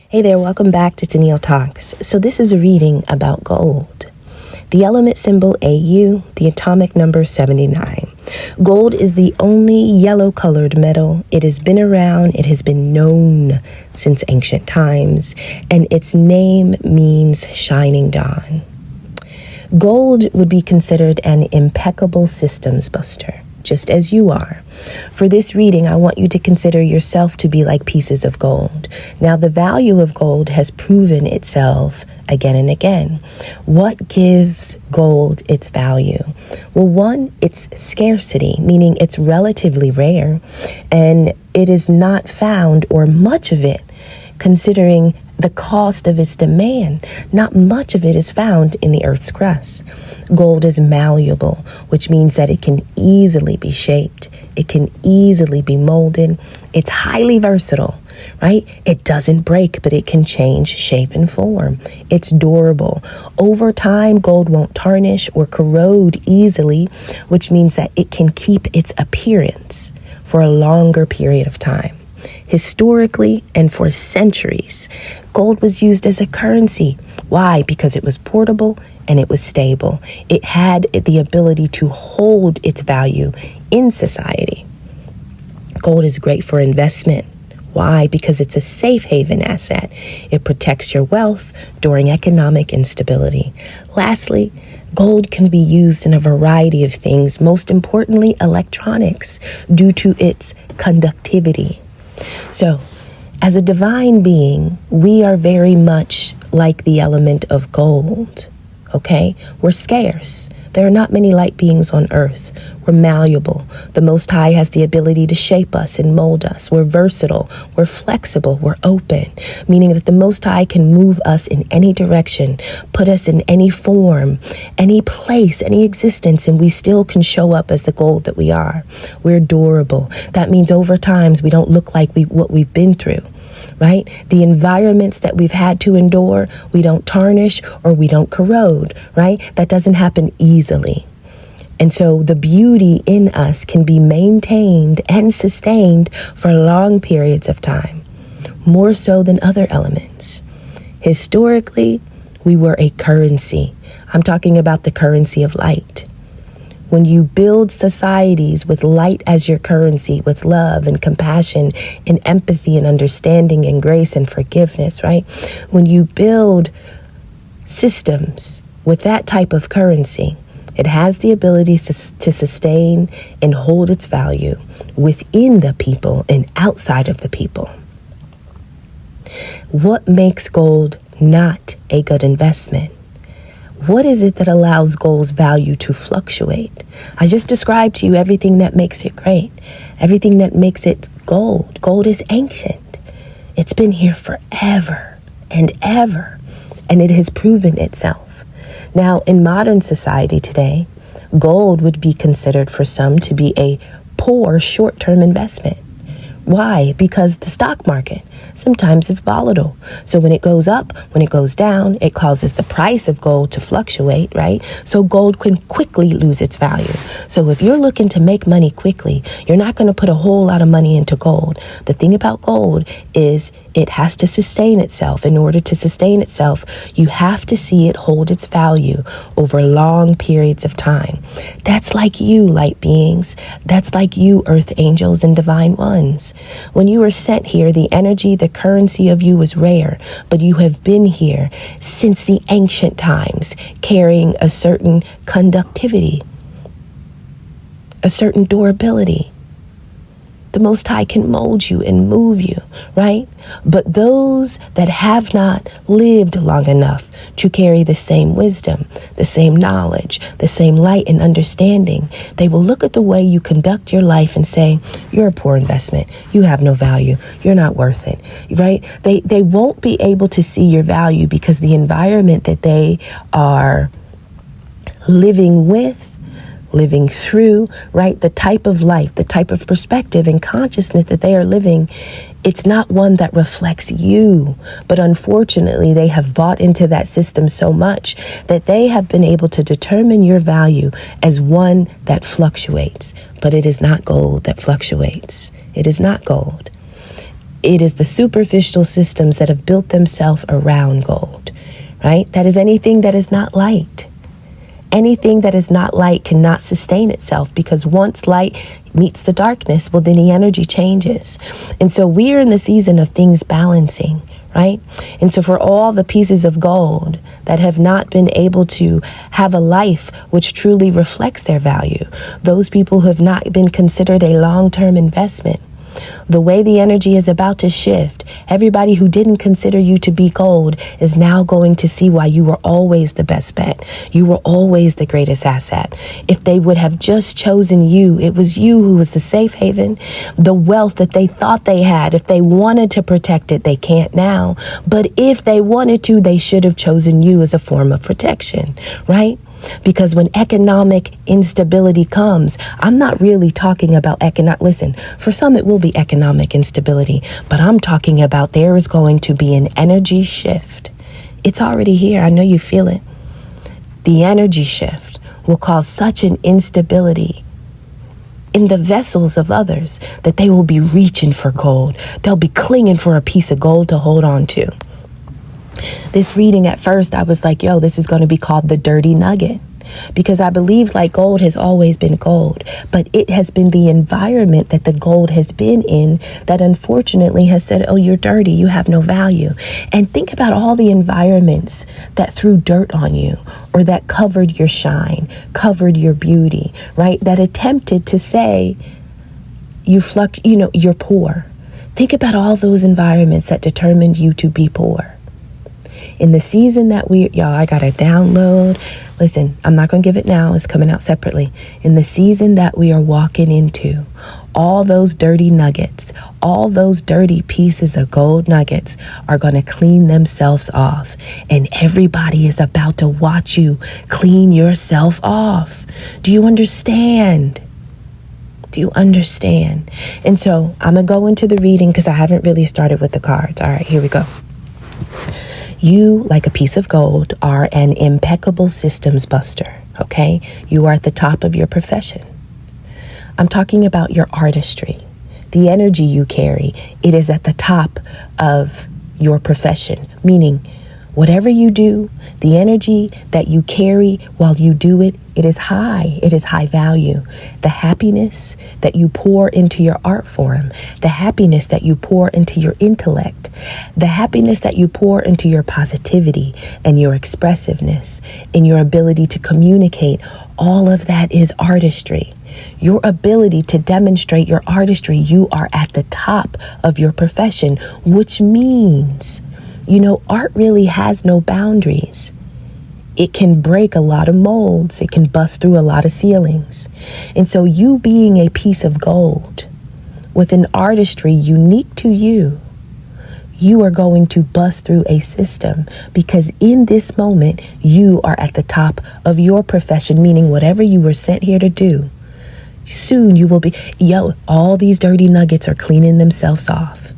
Hey there, welcome back to Tennille Talks. So this is a reading about gold. The element symbol AU, the atomic number 79. Gold is the only yellow-colored metal. It has been around, it has been known since ancient times, and its name means shining dawn. Gold would be considered an impeccable systems buster, just as you are. For this reading, I want you to consider yourself to be like pieces of gold. Now, the value of gold has proven itself again and again. What gives gold its value? Well, one, its scarcity, meaning it's relatively rare, and it is not found, or much of it, considering the cost of its demand. Not much of it is found in the earth's crust. Gold is malleable, which means that it can easily be shaped. It can easily be molded. It's highly versatile, right? It doesn't break, but it can change shape and form. It's durable. Over time, gold won't tarnish or corrode easily, which means that it can keep its appearance for a longer period of time. Historically and for centuries, gold was used as a currency. Why? Because it was portable and it was stable. It had the ability to hold its value in society. Gold is great for investment. Why? Because it's a safe haven asset. It protects your wealth during economic instability. Lastly, gold can be used in a variety of things, most importantly, electronics, due to its conductivity. So, as a divine being, we are very much like the element of gold, okay? We're scarce. There are not many light beings on earth. We're malleable. The Most High has the ability to shape us and mold us. We're versatile. We're flexible. We're open, meaning that the Most High can move us in any direction, put us in any form, any place, any existence, and we still can show up as the gold that we are. We're durable. That means over times we don't look like what we've been through. Right? The environments that we've had to endure, we don't tarnish or we don't corrode, right? That doesn't happen easily. And so the beauty in us can be maintained and sustained for long periods of time, more so than other elements. Historically, we were a currency. I'm talking about the currency of light. When you build societies with light as your currency, with love and compassion and empathy and understanding and grace and forgiveness, right? When you build systems with that type of currency, it has the ability to sustain and hold its value within the people and outside of the people. What makes gold not a good investment? What is it that allows gold's value to fluctuate? I just described to you everything that makes it great, everything that makes it gold. Gold is ancient. It's been here forever and ever, and it has proven itself. Now, in modern society today, gold would be considered for some to be a poor short-term investment. Why? Because the stock market, sometimes it's volatile. So when it goes up, when it goes down, it causes the price of gold to fluctuate, right? So gold can quickly lose its value. So if you're looking to make money quickly, you're not going to put a whole lot of money into gold. The thing about gold is it has to sustain itself. In order to sustain itself, you have to see it hold its value over long periods of time. That's like you, light beings. That's like you, earth angels and divine ones. When you were sent here, the energy, the currency of you was rare, but you have been here since the ancient times, carrying a certain conductivity, a certain durability. The Most High can mold you and move you, right? But those that have not lived long enough to carry the same wisdom, the same knowledge, the same light and understanding, they will look at the way you conduct your life and say, you're a poor investment. You have no value. You're not worth it, right? They won't be able to see your value because the environment that they are living with, living through, right? The type of life, the type of perspective and consciousness that they are living, it's not one that reflects you. But unfortunately, they have bought into that system so much that they have been able to determine your value as one that fluctuates. But it is not gold that fluctuates. It is not gold. It is the superficial systems that have built themselves around gold, right? That is anything that is not light. Anything that is not light cannot sustain itself, because once light meets the darkness, well, then the energy changes. And so we're in the season of things balancing, right? And so for all the pieces of gold that have not been able to have a life which truly reflects their value, those people who have not been considered a long-term investment, the way the energy is about to shift, everybody who didn't consider you to be gold is now going to see why you were always the best bet. You were always the greatest asset. If they would have just chosen you, it was you who was the safe haven, the wealth that they thought they had. If they wanted to protect it, they can't now. But if they wanted to, they should have chosen you as a form of protection, right? Because when economic instability comes, I'm not really talking about listen, for some it will be economic instability, but I'm talking about there is going to be an energy shift. It's already here. I know you feel it. The energy shift will cause such an instability in the vessels of others that they will be reaching for gold. They'll be clinging for a piece of gold to hold on to. This reading, at first, I was like, yo, this is going to be called the dirty nugget, because I believe like gold has always been gold, but it has been the environment that the gold has been in that unfortunately has said, oh, you're dirty, you have no value. And think about all the environments that threw dirt on you, or that covered your shine, covered your beauty, right? That attempted to say you're poor. Think about all those environments that determined you to be poor. In the season that I got to download. Listen, I'm not going to give it now. It's coming out separately. In the season that we are walking into, all those dirty nuggets, all those dirty pieces of gold nuggets are going to clean themselves off. And everybody is about to watch you clean yourself off. Do you understand? Do you understand? And so I'm going to go into the reading because I haven't really started with the cards. All right, here we go. You, like a piece of gold, are an impeccable systems buster, okay? You are at the top of your profession. I'm talking about your artistry, the energy you carry. It is at the top of your profession, meaning whatever you do, the energy that you carry while you do it, it is high. It is high value. The happiness that you pour into your art form, the happiness that you pour into your intellect, the happiness that you pour into your positivity and your expressiveness and your ability to communicate, all of that is artistry. Your ability to demonstrate your artistry, you are at the top of your profession, which means, art really has no boundaries. It can break a lot of molds. It can bust through a lot of ceilings. And so you being a piece of gold with an artistry unique to you, you are going to bust through a system, because in this moment, you are at the top of your profession, meaning whatever you were sent here to do, soon you will be, all these dirty nuggets are cleaning themselves off.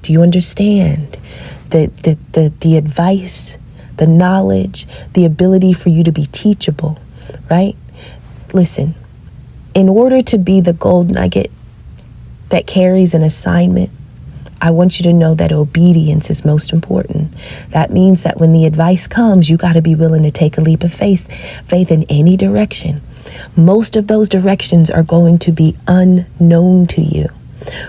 Do you understand? The advice, the knowledge, the ability for you to be teachable, right? Listen, in order to be the gold nugget that carries an assignment, I want you to know that obedience is most important. That means that when the advice comes, you got to be willing to take a leap of faith in any direction. Most of those directions are going to be unknown to you.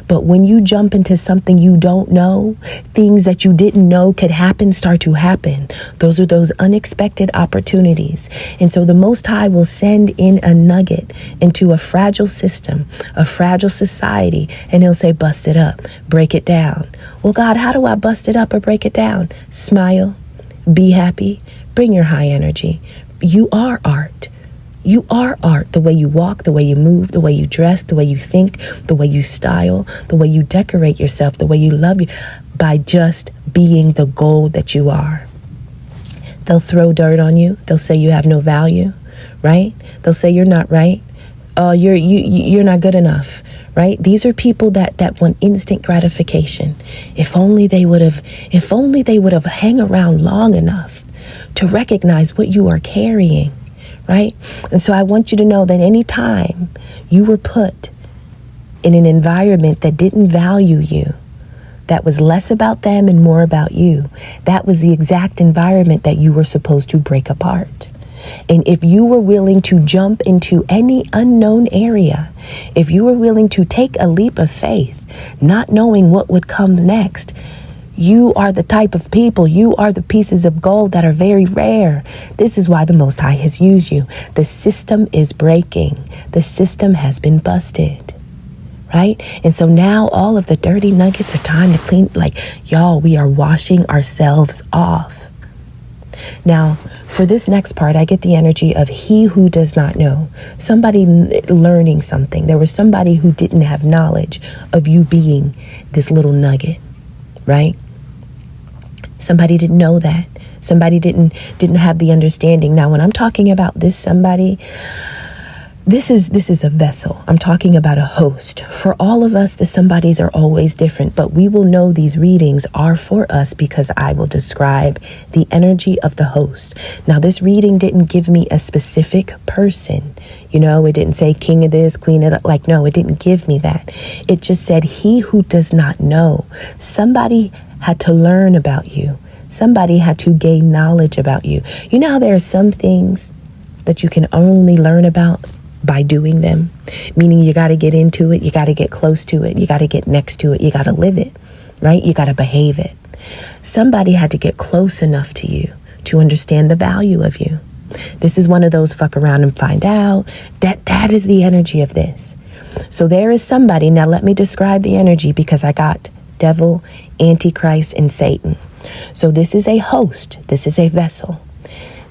But when you jump into something you don't know, things that you didn't know could happen start to happen. Those are those unexpected opportunities. And so the Most High will send in a nugget into a fragile system, a fragile society, and he'll say, bust it up, break it down. Well, God, how do I bust it up or break it down? Smile, be happy, bring your high energy. You are art. You are art. The way you walk, the way you move, the way you dress, the way you think, the way you style, the way you decorate yourself, the way you love you, by just being the gold that you are. They'll throw dirt on you. They'll say you have no value, right? They'll say you're not right. Oh, you're not good enough, right? These are people that want instant gratification. If only they would have hang around long enough to recognize what you are carrying. Right? And so I want you to know that anytime you were put in an environment that didn't value you, that was less about them and more about you. That was the exact environment that you were supposed to break apart. And if you were willing to jump into any unknown area, if you were willing to take a leap of faith, not knowing what would come next, you are the type of people, you are the pieces of gold that are very rare. This is why the Most High has used you. The system is breaking. The system has been busted. Right? And so now all of the dirty nuggets are time to clean. Like, y'all, we are washing ourselves off. Now, for this next part, I get the energy of he who does not know. Somebody learning something. There was somebody who didn't have knowledge of you being this little nugget, right? Somebody didn't know that. Somebody didn't have the understanding. Now, when I'm talking about this somebody, this is a vessel. I'm talking about a host. For all of us, the somebodies are always different, but we will know these readings are for us because I will describe the energy of the host. Now, this reading didn't give me a specific person. You know, it didn't say king of this, queen of that. Like, no, it didn't give me that. It just said he who does not know. Somebody had to learn about you. Somebody had to gain knowledge about you. You know how there are some things that you can only learn about by doing them, meaning you got to get into it, you got to get close to it, you got to get next to it, you got to live it, right? You got to behave it. Somebody had to get close enough to you to understand the value of you. This is one of those fuck around and find out. That is the energy of this. So there is somebody. Now let me describe the energy because I got devil, antichrist, and Satan. So this is a host. This is a vessel.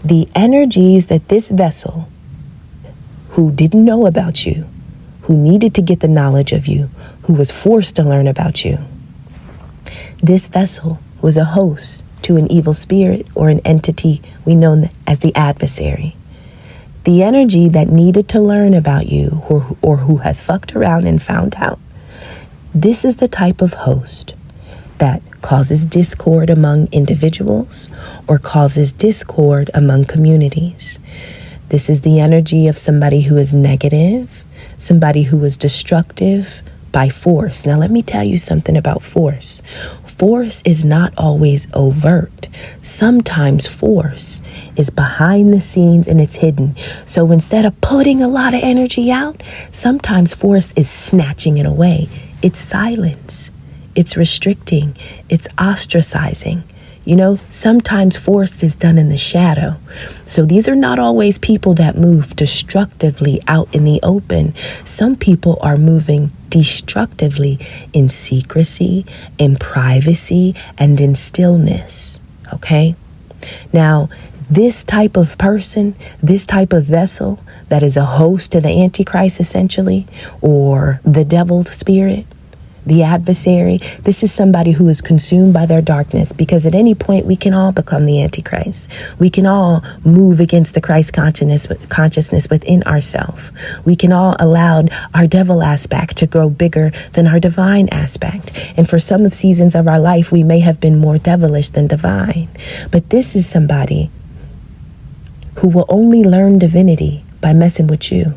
The energies that this vessel, who didn't know about you, who needed to get the knowledge of you, who was forced to learn about you. This vessel was a host to an evil spirit or an entity we know as the adversary. The energy that needed to learn about you or who has fucked around and found out. This is the type of host that causes discord among individuals or causes discord among communities. This is the energy of somebody who is negative, somebody who is destructive by force. Now, let me tell you something about force. Force is not always overt. Sometimes force is behind the scenes and it's hidden. So instead of putting a lot of energy out, sometimes force is snatching it away. It's silence. It's restricting. It's ostracizing. You know, sometimes force is done in the shadow. So these are not always people that move destructively out in the open. Some people are moving destructively in secrecy, in privacy, and in stillness. Okay? Now, this type of person, this type of vessel that is a host to the Antichrist essentially, or the devil spirit, the adversary, this is somebody who is consumed by their darkness, because at any point we can all become the Antichrist. We can all move against the Christ consciousness within ourselves. We can all allow our devil aspect to grow bigger than our divine aspect. And for some of seasons of our life, we may have been more devilish than divine. But this is somebody who will only learn divinity by messing with you.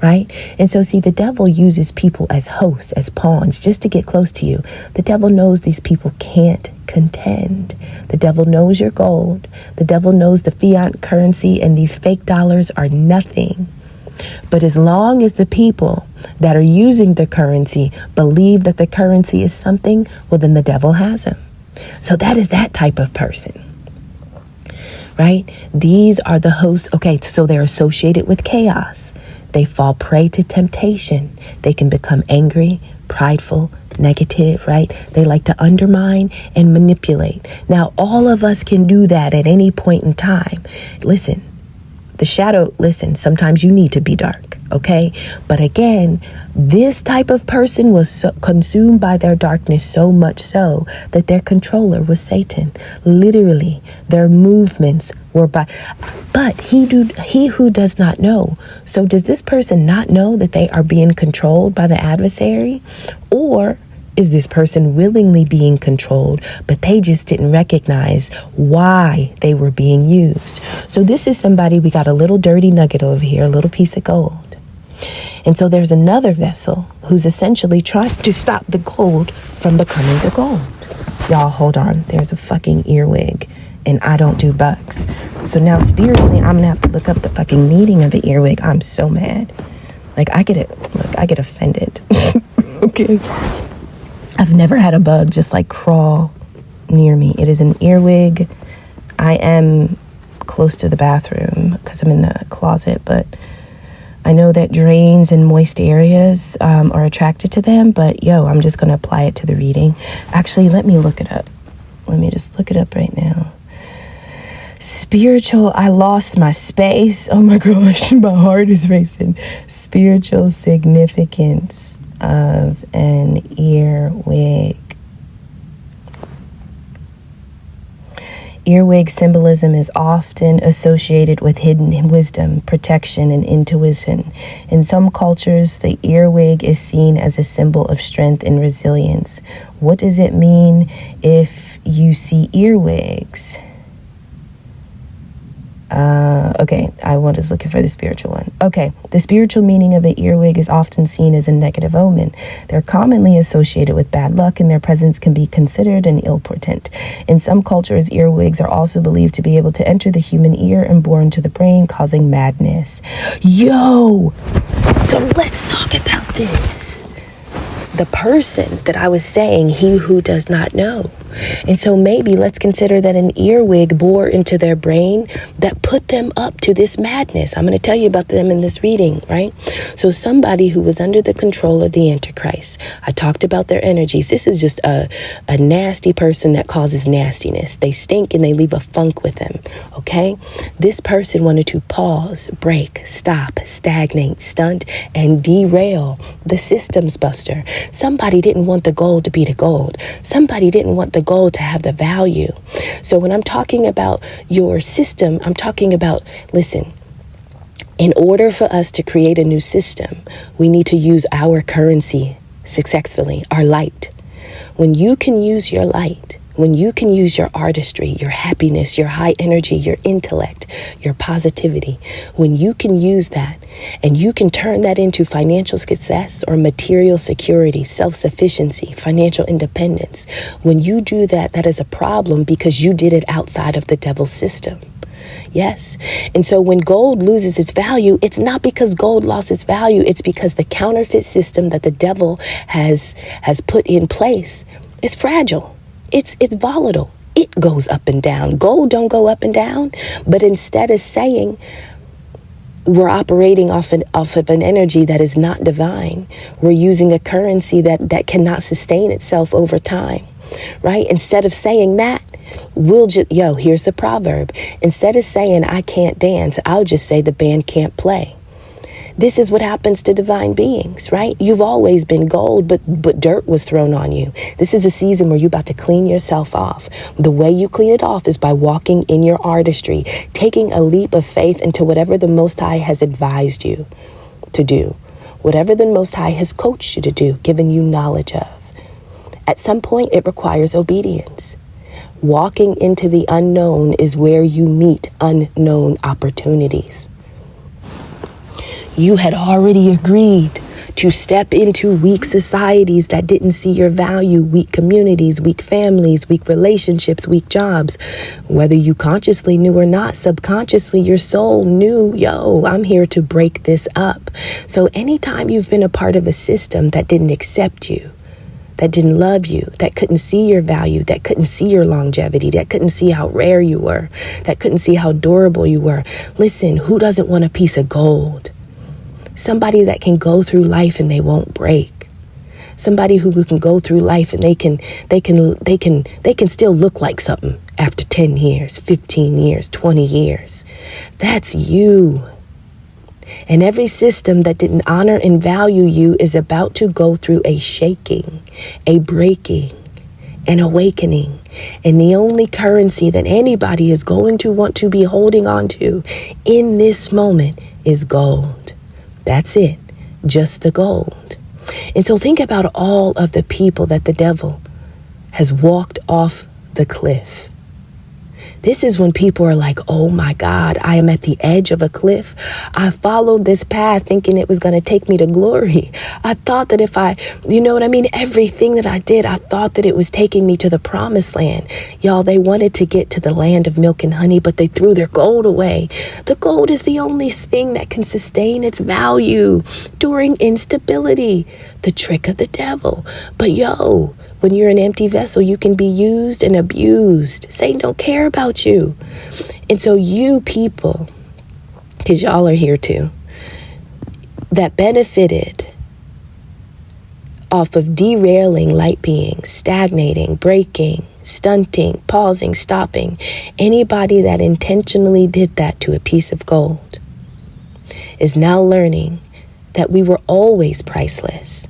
Right? And so, see, the devil uses people as hosts, as pawns, just to get close to you. The devil knows these people can't contend. The devil knows your gold. The devil knows the fiat currency and these fake dollars are nothing. But as long as the people that are using the currency believe that the currency is something, well, then the devil has them. So that is that type of person. Right? These are the hosts. Okay, so they're associated with chaos. They fall prey to temptation. They can become angry, prideful, negative, right? They like to undermine and manipulate. Now, all of us can do that at any point in time. Listen, the shadow, sometimes you need to be dark, okay? But again, this type of person was consumed by their darkness so much so that their controller was Satan. Literally, their movements were but he who does not know. So does this person not know that they are being controlled by the adversary? Or is this person willingly being controlled, but they just didn't recognize why they were being used? So this is somebody, we got a little dirty nugget over here, a little piece of gold. And so there's another vessel who's essentially trying to stop the gold from becoming the gold. Y'all, hold on. There's a fucking earwig, and I don't do bugs. So now spiritually, I'm gonna have to look up the fucking meaning of an earwig. I'm so mad. Like, I get offended. Okay. I've never had a bug just like crawl near me. It is an earwig. I am close to the bathroom because I'm in the closet, but I know that drains and moist areas are attracted to them, but I'm just going to apply it to the reading. Actually, let me look it up. Let me just look it up right now. Spiritual, I lost my space. Oh my gosh, my heart is racing. Spiritual significance of an earwig. Earwig symbolism is often associated with hidden wisdom, protection, and intuition. In some cultures, the earwig is seen as a symbol of strength and resilience. What does it mean if you see earwigs? Okay, I was just looking for the spiritual one. Okay, the spiritual meaning of an earwig is often seen as a negative omen. They're commonly associated with bad luck, and their presence can be considered an ill portent. In some cultures, earwigs are also believed to be able to enter the human ear and bore into the brain, causing madness. So let's talk about this. The person that I was saying, he who does not know. And so maybe let's consider that an earwig bore into their brain that put them up to this madness. I'm going to tell you about them in this reading, right? So somebody who was under the control of the Antichrist. I talked about their energies. This is just a nasty person that causes nastiness. They stink and they leave a funk with them, okay? This person wanted to pause, break, stop, stagnate, stunt, and derail the systems buster. Somebody didn't want the gold to be the gold. Somebody didn't want the gold to have the value. So when I'm talking about your system, I'm talking about, listen, in order for us to create a new system, we need to use our currency successfully, our light. When you can use your light, when you can use your artistry, your happiness, your high energy, your intellect, your positivity, when you can use that and you can turn that into financial success or material security, self-sufficiency, financial independence, when you do that, that is a problem because you did it outside of the devil's system. Yes. And so when gold loses its value, it's not because gold lost its value. It's because the counterfeit system that the devil has put in place is fragile. It's volatile. It goes up and down. Gold don't go up and down. But instead of saying we're operating off of an energy that is not divine, we're using a currency that cannot sustain itself over time, right? Instead of saying that, we'll just, here's the proverb. Instead of saying I can't dance, I'll just say the band can't play. This is what happens to divine beings, right? You've always been gold, but dirt was thrown on you. This is a season where you're about to clean yourself off. The way you clean it off is by walking in your artistry, taking a leap of faith into whatever the Most High has advised you to do, whatever the Most High has coached you to do, given you knowledge of. At some point, it requires obedience. Walking into the unknown is where you meet unknown opportunities. You had already agreed to step into weak societies that didn't see your value, weak communities, weak families, weak relationships, weak jobs. Whether you consciously knew or not, subconsciously, your soul knew, I'm here to break this up. So anytime you've been a part of a system that didn't accept you, that didn't love you, that couldn't see your value, that couldn't see your longevity, that couldn't see how rare you were, that couldn't see how durable you were. Listen, who doesn't want a piece of gold? Somebody that can go through life and they won't break. Somebody who can go through life and they can still look like something after 10 years, 15 years, 20 years. That's you. And every system that didn't honor and value you is about to go through a shaking, a breaking, an awakening. And the only currency that anybody is going to want to be holding on to in this moment is gold. That's it. Just the gold. And so think about all of the people that the devil has walked off the cliff. This is when people are like, oh my God, I am at the edge of a cliff. I followed this path thinking it was going to take me to glory. I thought that if you know what I mean? Everything that I did, I thought that it was taking me to the promised land. Y'all, they wanted to get to the land of milk and honey, but they threw their gold away. The gold is the only thing that can sustain its value during instability. The trick of the devil. But yo, when you're an empty vessel, you can be used and abused. Satan don't care about you. And so you people, because y'all are here too, that benefited off of derailing light beings, stagnating, breaking, stunting, pausing, stopping. Anybody that intentionally did that to a piece of gold is now learning that we were always priceless.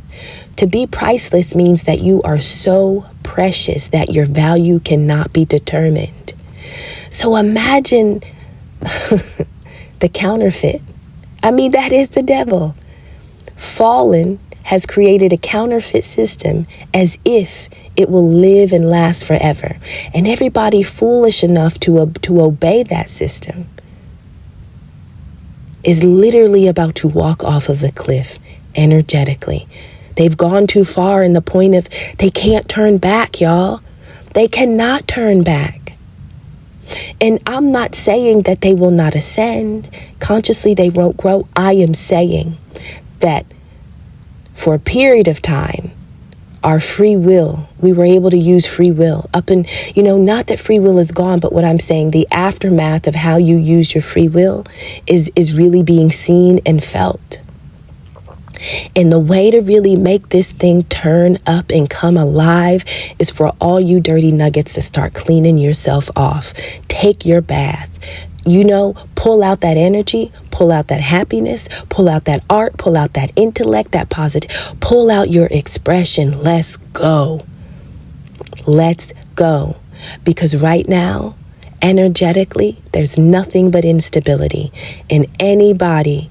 To be priceless means that you are so precious that your value cannot be determined. So imagine the counterfeit. I mean, that is the devil. Fallen has created a counterfeit system as if it will live and last forever. And everybody foolish enough to obey that system is literally about to walk off of the cliff energetically. They've gone too far in the point of they can't turn back, y'all. They cannot turn back. And I'm not saying that they will not ascend. Consciously, they won't grow. I am saying that for a period of time, our free will, we were able to use free will up and, not that free will is gone, but what I'm saying, the aftermath of how you use your free will is really being seen and felt. And the way to really make this thing turn up and come alive is for all you dirty nuggets to start cleaning yourself off. Take your bath. Pull out that energy, pull out that happiness, pull out that art, pull out that intellect, that positive, pull out your expression. Let's go. Let's go. Because right now, energetically, there's nothing but instability. And anybody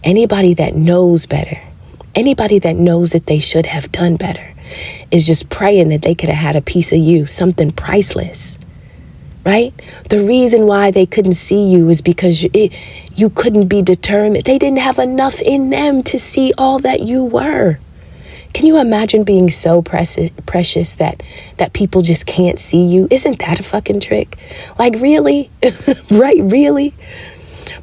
that knows better, anybody that knows that they should have done better is just praying that they could have had a piece of you, something priceless, right? The reason why they couldn't see you is because you couldn't be determined. They didn't have enough in them to see all that you were. Can you imagine being so precious that people just can't see you? Isn't that a fucking trick? Like, really? Right? Really?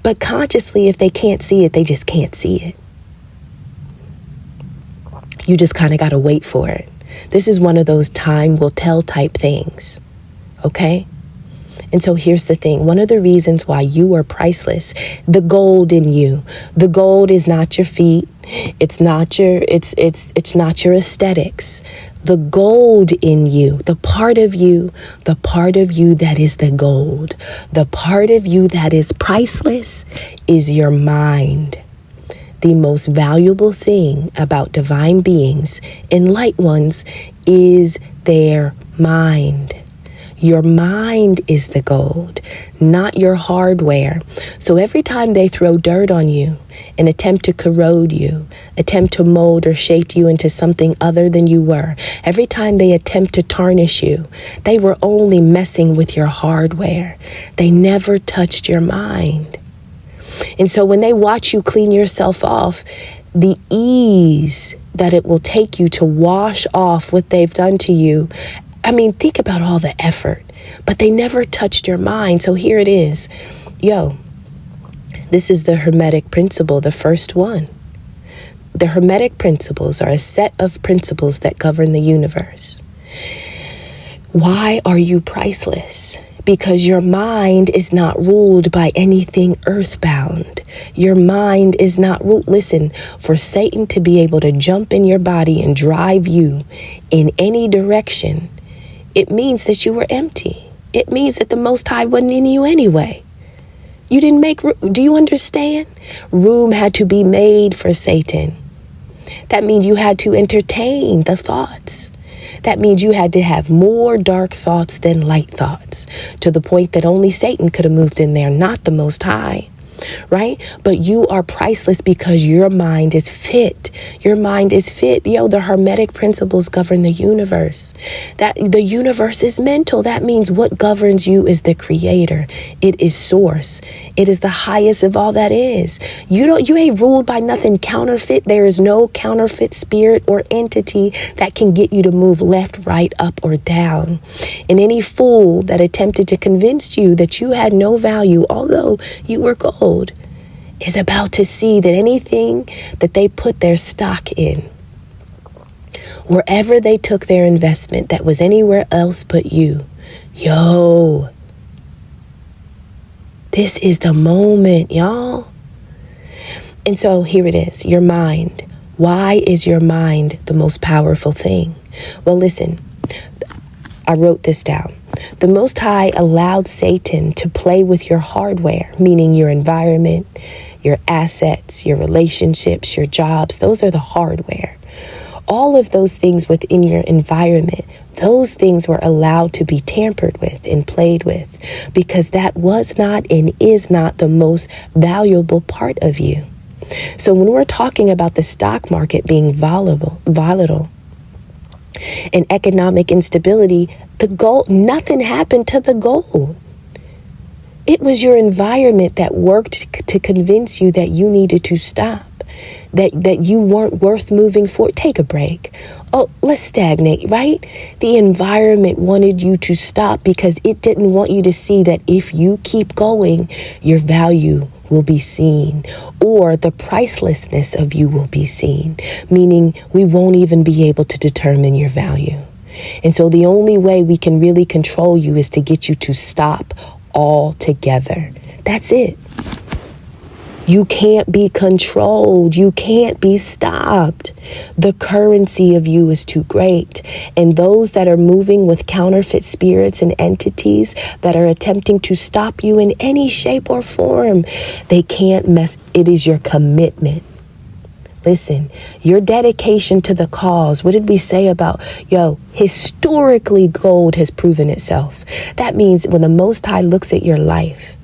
But consciously, if they can't see it, they just can't see it. You just kind of got to wait for it. This is one of those time will tell type things. Okay? And so here's the thing. One of the reasons why you are priceless, the gold in you. The gold is not your feet. It's not your aesthetics. The gold in you, the part of you that is the gold, the part of you that is priceless is your mind. The most valuable thing about divine beings and light ones is their mind. Your mind is the gold, not your hardware. So every time they throw dirt on you and attempt to corrode you, attempt to mold or shape you into something other than you were, every time they attempt to tarnish you, they were only messing with your hardware. They never touched your mind. And so when they watch you clean yourself off, the ease that it will take you to wash off what they've done to you, I mean, think about all the effort, but they never touched your mind. So here it is. This is the Hermetic principle, the first one. The Hermetic principles are a set of principles that govern the universe. Why are you priceless? Because your mind is not ruled by anything earthbound. Your mind is not ruled. Listen, for Satan to be able to jump in your body and drive you in any direction, it means that you were empty. It means that the Most High wasn't in you anyway. You didn't make room. Do you understand? Room had to be made for Satan. That means you had to entertain the thoughts. That means you had to have more dark thoughts than light thoughts, to the point that only Satan could have moved in there, not the Most High. right? But you are priceless because your mind is fit. Your mind is fit. The Hermetic principles govern the universe. That the universe is mental. That means what governs you is the creator. It is source. It is the highest of all that is. You ain't ruled by nothing counterfeit. There is no counterfeit spirit or entity that can get you to move left, right, up, or down. And any fool that attempted to convince you that you had no value, although you were gold, is about to see that anything that they put their stock in, wherever they took their investment that was anywhere else but you, this is the moment, y'all. And so here it is, your mind. Why is your mind the most powerful thing? Well, listen, I wrote this down. The Most High allowed Satan to play with your hardware, meaning your environment, your assets, your relationships, your jobs. Those are the hardware. All of those things within your environment, those things were allowed to be tampered with and played with because that was not and is not the most valuable part of you. So when we're talking about the stock market being volatile, and economic instability, the gold, nothing happened to the gold. It was your environment that worked to convince you that you needed to stop, that you weren't worth moving forward. Take a break. Oh, let's stagnate, right? The environment wanted you to stop because it didn't want you to see that if you keep going, your value will be seen, or the pricelessness of you will be seen, meaning we won't even be able to determine your value. And so the only way we can really control you is to get you to stop altogether. That's it. You can't be controlled. You can't be stopped. The currency of you is too great. And those that are moving with counterfeit spirits and entities that are attempting to stop you in any shape or form, they can't mess. It is your commitment. Listen, your dedication to the cause. What did we say about, historically gold has proven itself. That means when the Most High looks at your life,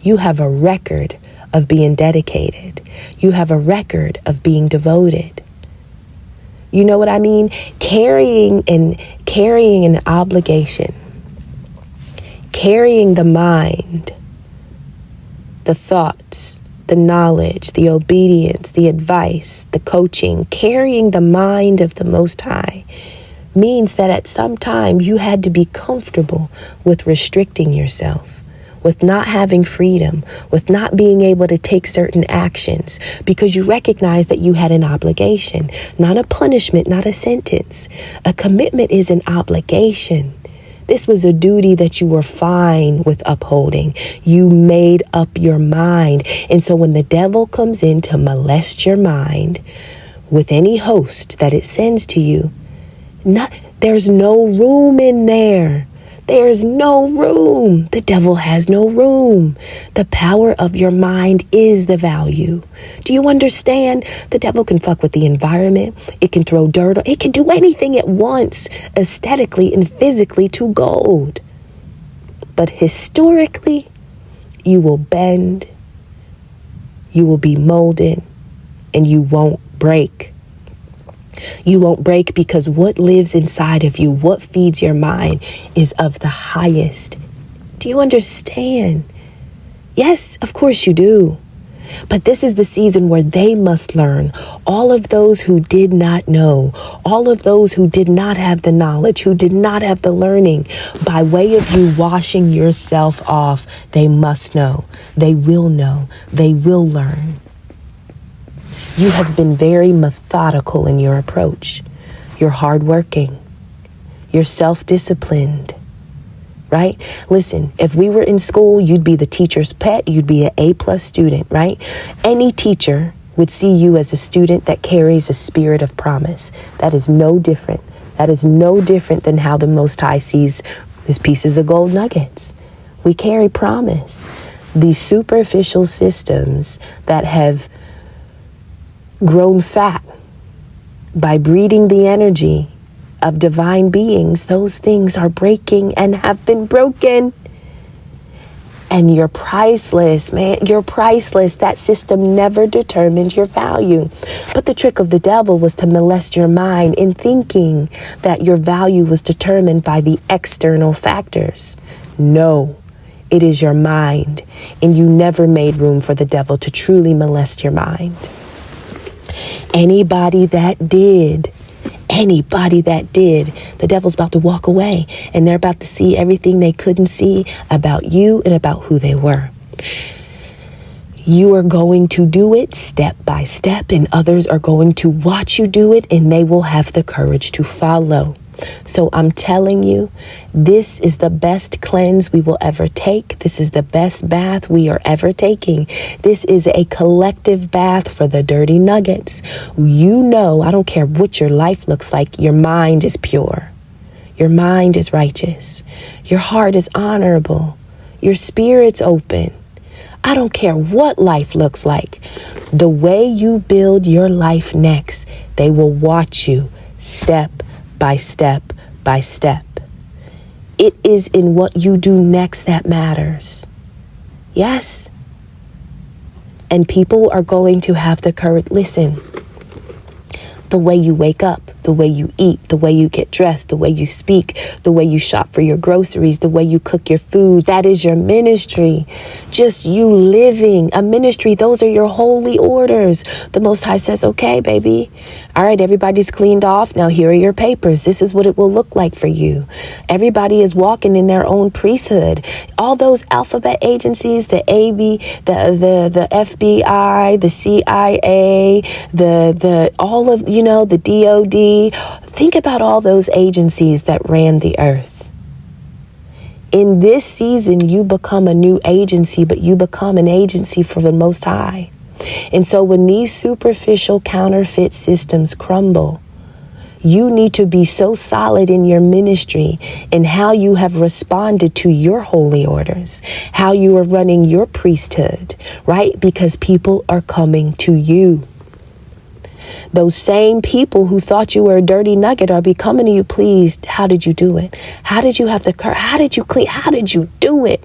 you have a record of being dedicated. You have a record of being devoted. You know what I mean? Carrying an obligation, carrying the mind, the thoughts, the knowledge, the obedience, the advice, the coaching, carrying the mind of the Most High means that at some time you had to be comfortable with restricting yourself, with not having freedom, with not being able to take certain actions because you recognize that you had an obligation, not a punishment, not a sentence. A commitment is an obligation. This was a duty that you were fine with upholding. You made up your mind. And so when the devil comes in to molest your mind with any host that it sends to you, there's no room in there. There's no room. The devil has no room. The power of your mind is the value. Do you understand? The devil can fuck with the environment. It can throw dirt. It can do anything at once, aesthetically and physically, to gold. But historically, you will bend, you will be molded, and you won't break. You won't break because what lives inside of you, what feeds your mind, is of the highest. Do you understand? Yes, of course you do. But this is the season where they must learn. All of those who did not know, all of those who did not have the knowledge, who did not have the learning, by way of you washing yourself off, they must know. They will know. They will learn. You have been very methodical in your approach. You're hardworking. You're self-disciplined, right? Listen, if we were in school, you'd be the teacher's pet. You'd be an A+ student, right? Any teacher would see you as a student that carries a spirit of promise. That is no different. That is no different than how the Most High sees his pieces of gold nuggets. We carry promise. These superficial systems that have grown fat by breeding the energy of divine beings, those things are breaking and have been broken. And you're priceless, man. You're priceless. That system never determined your value. But the trick of the devil was to molest your mind in thinking that your value was determined by the external factors. No, it is your mind. And you never made room for the devil to truly molest your mind. Anybody that did, the devil's about to walk away, and they're about to see everything they couldn't see about you and about who they were. You are going to do it step by step, and others are going to watch you do it, and they will have the courage to follow. So I'm telling you, this is the best cleanse we will ever take. This is the best bath we are ever taking. This is a collective bath for the dirty nuggets. You know, I don't care what your life looks like. Your mind is pure. Your mind is righteous. Your heart is honorable. Your spirit's open. I don't care what life looks like. The way you build your life next, they will watch you step by step by step. It is in what you do next that matters. Yes. And people are going to have the courage. Listen, the way you wake up, the way you eat, the way you get dressed, the way you speak, the way you shop for your groceries, the way you cook your food, that is your ministry. Just you living a ministry. Those are your holy orders. The Most High says, okay, baby. All right, everybody's cleaned off. Now here are your papers. This is what it will look like for you. Everybody is walking in their own priesthood. All those alphabet agencies, the AB, the FBI, the CIA, all of, the DOD. Think about all those agencies that ran the earth. In this season, you become a new agency, but you become an agency for the Most High. And so when these superficial counterfeit systems crumble, you need to be so solid in your ministry and how you have responded to your holy orders, how you are running your priesthood, right? Because people are coming to you. Those same people who thought you were a dirty nugget are becoming to you. Please, how did you do it? How did you have the courage? How did you clean? How did you do it?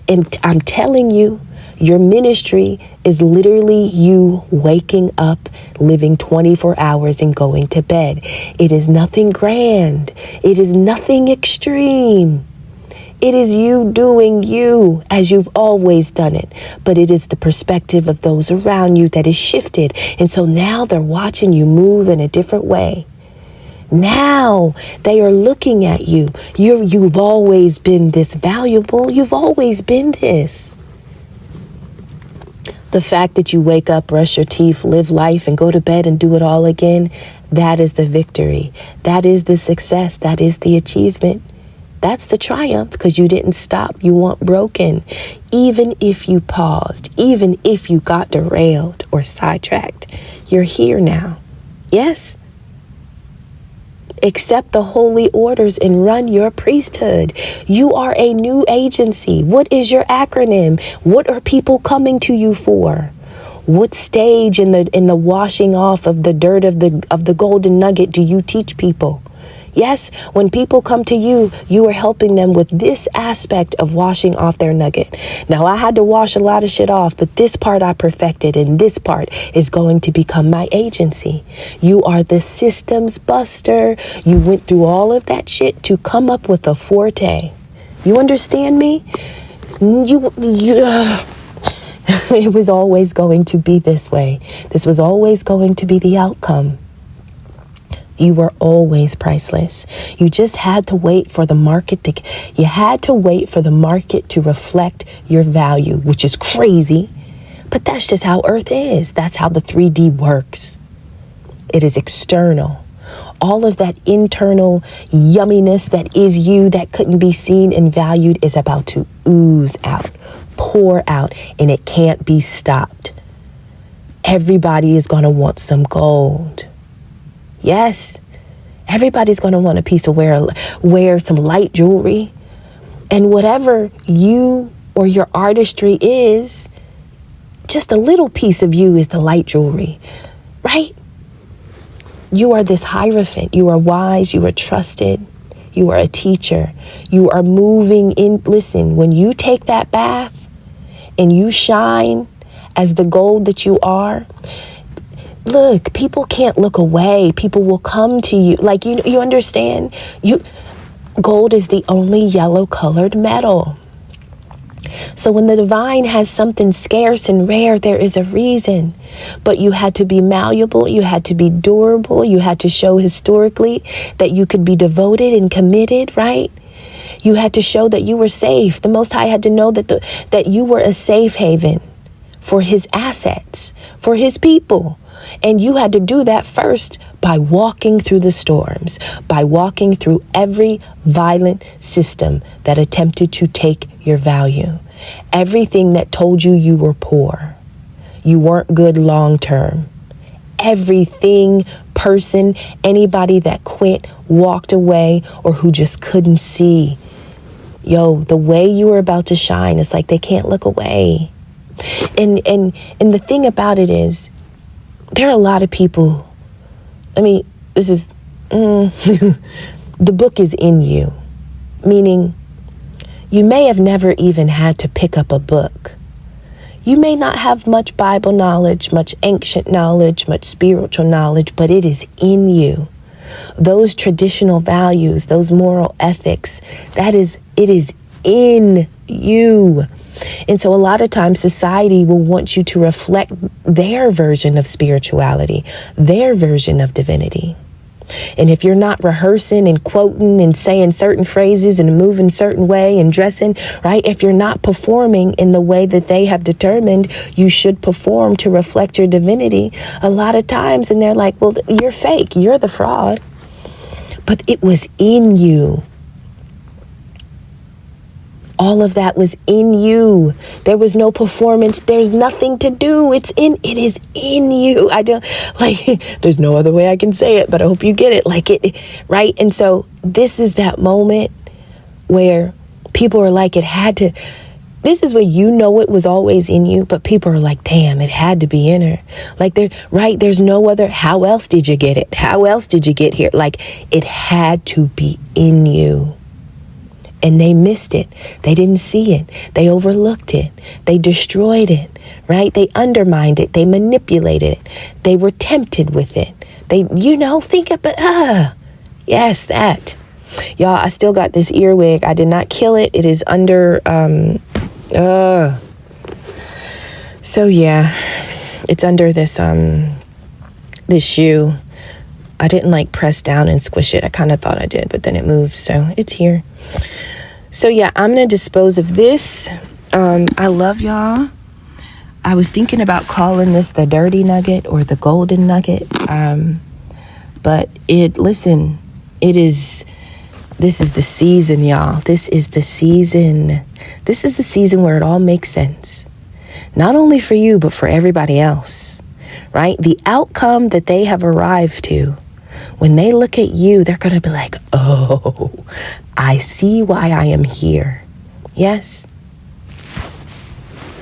And I'm telling you, your ministry is literally you waking up, living 24 hours and going to bed. It is nothing grand. It is nothing extreme. It is you doing you as you've always done it. But it is the perspective of those around you that is shifted. And so now they're watching you move in a different way. Now they are looking at you. You've always been this valuable. You've always been this. The fact that you wake up, brush your teeth, live life, and go to bed and do it all again, that is the victory. That is the success. That is the achievement. That's the triumph, because you didn't stop. You weren't broken. Even if you paused, even if you got derailed or sidetracked, you're here now. Yes? Accept the holy orders and run your priesthood. You are a new agency. What is your acronym? What are people coming to you for? What stage in the washing off of the dirt of the golden nugget do you teach people? Yes, when people come to you, you are helping them with this aspect of washing off their nugget. Now, I had to wash a lot of shit off, but this part I perfected, and this part is going to become my agency. You are the systems buster. You went through all of that shit to come up with a forte. You understand me? It was always going to be this way. This was always going to be the outcome. You were always priceless. You just had to wait for the market to reflect your value, which is crazy. But that's just how Earth is. That's how the 3D works. It is external. All of that internal yumminess that is you, that couldn't be seen and valued, is about to ooze out, pour out, and it can't be stopped. Everybody is going to want some gold. Yes, everybody's going to want a piece of wear some light jewelry. And whatever you or your artistry is, just a little piece of you is the light jewelry, right? You are this hierophant. You are wise. You are trusted. You are a teacher. You are moving in. Listen, when you take that bath and you shine as the gold that you are, look, people can't look away. People will come to you. Like, you understand? Gold is the only yellow colored metal. So when the divine has something scarce and rare, there is a reason. But you had to be malleable. You had to be durable. You had to show historically that you could be devoted and committed, right? You had to show that you were safe. The Most High had to know that you were a safe haven for his assets, for his people. And you had to do that first by walking through the storms, by walking through every violent system that attempted to take your value. Everything that told you you were poor, you weren't good long term. Everything, person, anybody that quit, walked away, or who just couldn't see. Yo, the way you were about to shine is like they can't look away. And the thing about it is, there are a lot of people. I mean, this is the book is in you, meaning you may have never even had to pick up a book. You may not have much Bible knowledge, much ancient knowledge, much spiritual knowledge, but it is in you. Those traditional values, those moral ethics, it is in you. And so a lot of times society will want you to reflect their version of spirituality, their version of divinity. And if you're not rehearsing and quoting and saying certain phrases and moving certain way and dressing, right? If you're not performing in the way that they have determined you should perform to reflect your divinity, a lot of times, and they're like, well, you're fake, you're the fraud. But it was in you. All of that was in you. There was no performance. There's nothing to do. It is in you. I don't there's no other way I can say it, but I hope you get it. Right? And so this is that moment where people are like, this is where you know it was always in you, but people are like, damn, it had to be in her. There's no other, how else did you get it? How else did you get here? It had to be in you. And they missed it. They didn't see it. They overlooked it. They destroyed it, right? They undermined it. They manipulated it. They were tempted with it. Think about, yes, that. Y'all, I still got this earwig. I did not kill it. It is under, so yeah, it's under this, this shoe. I didn't press down and squish it. I kind of thought I did, but then it moved. So it's here. So yeah, I'm going to dispose of this. I love y'all. I was thinking about calling this the dirty nugget or the golden nugget. But this is the season, y'all. This is the season. This is the season where it all makes sense. Not only for you, but for everybody else, right? The outcome that they have arrived to, when they look at you, they're going to be like, oh, I see why I am here. Yes.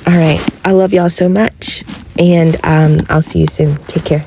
All right. I love y'all so much. And I'll see you soon. Take care.